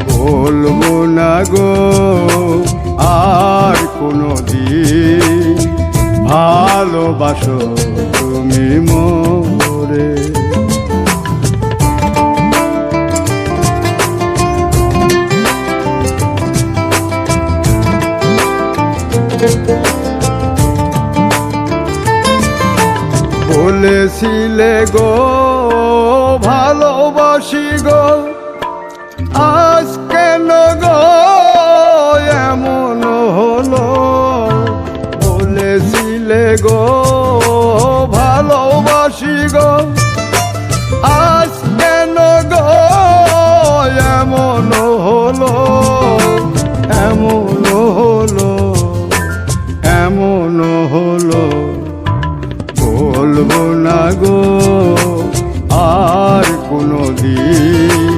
বলবো না গো আর কোনো দিন ভালোবাসো তুমি মোরে। বলেছিলে গো ভালোবাসি গো